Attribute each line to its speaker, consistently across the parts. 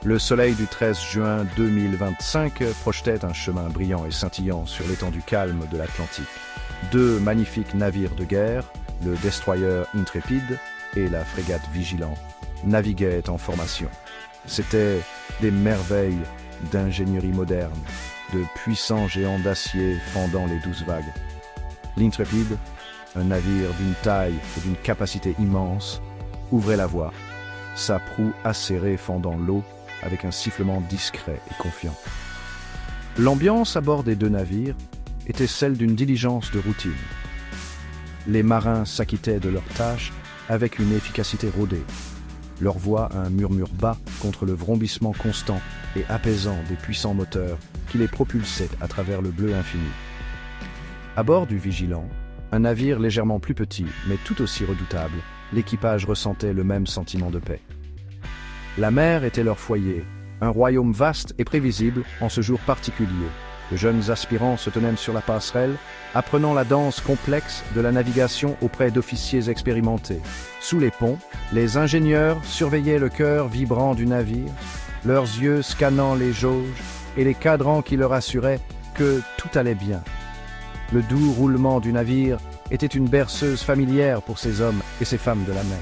Speaker 1: Le soleil du 13 juin 2025 projetait un chemin brillant et scintillant sur l'étendue calme de l'Atlantique. Deux magnifiques navires de guerre, le destroyer Intrépide et la frégate Vigilant, naviguaient en formation. C'étaient des merveilles d'ingénierie moderne, de puissants géants d'acier fendant les douces vagues. L'Intrépide, un navire d'une taille et d'une capacité immense, ouvrait la voie, sa proue acérée fendant l'eau avec un sifflement discret et confiant. L'ambiance à bord des deux navires était celle d'une diligence de routine. Les marins s'acquittaient de leurs tâches avec une efficacité rodée, leur voix un murmure bas contre le vrombissement constant et apaisant des puissants moteurs qui les propulsaient à travers le bleu infini. À bord du Vigilant, un navire légèrement plus petit mais tout aussi redoutable, l'équipage ressentait le même sentiment de paix. La mer était leur foyer, un royaume vaste et prévisible en ce jour particulier. De jeunes aspirants se tenaient sur la passerelle, apprenant la danse complexe de la navigation auprès d'officiers expérimentés. Sous les ponts, les ingénieurs surveillaient le cœur vibrant du navire, leurs yeux scannant les jauges et les cadrans qui leur assuraient que tout allait bien. Le doux roulement du navire était une berceuse familière pour ces hommes et ces femmes de la mer.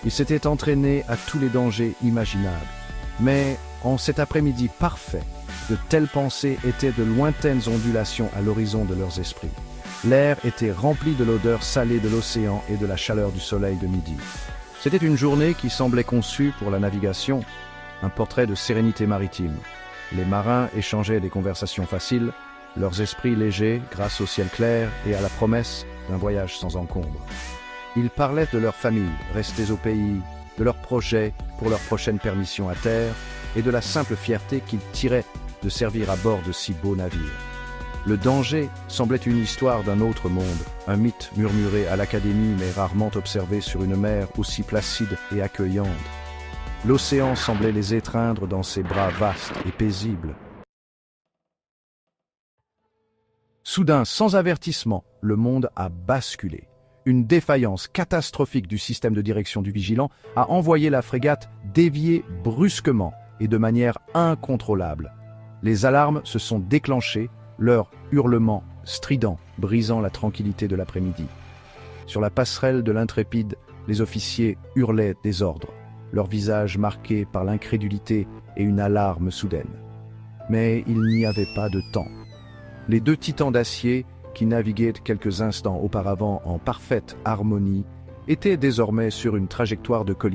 Speaker 1: Ils s'étaient entraînés à tous les dangers imaginables. Mais en cet après-midi parfait, de telles pensées étaient de lointaines ondulations à l'horizon de leurs esprits. L'air était rempli de l'odeur salée de l'océan et de la chaleur du soleil de midi. C'était une journée qui semblait conçue pour la navigation, un portrait de sérénité maritime. Les marins échangeaient des conversations faciles, leurs esprits légers grâce au ciel clair et à la promesse d'un voyage sans encombre. Ils parlaient de leurs familles restées au pays, de leurs projets pour leur prochaine permission à terre et de la simple fierté qu'ils tiraient de servir à bord de si beaux navires. Le danger semblait une histoire d'un autre monde, un mythe murmuré à l'académie mais rarement observé sur une mer aussi placide et accueillante. L'océan semblait les étreindre dans ses bras vastes et paisibles. Soudain, sans avertissement, le monde a basculé. Une défaillance catastrophique du système de direction du Vigilant a envoyé la frégate dévier brusquement et de manière incontrôlable. Les alarmes se sont déclenchées, leurs hurlements stridents brisant la tranquillité de l'après-midi. Sur la passerelle de l'Intrépide, les officiers hurlaient des ordres, leurs visages marqués par l'incrédulité et une alarme soudaine. Mais il n'y avait pas de temps. Les deux titans d'acier, qui naviguaient quelques instants auparavant en parfaite harmonie, étaient désormais sur une trajectoire de collision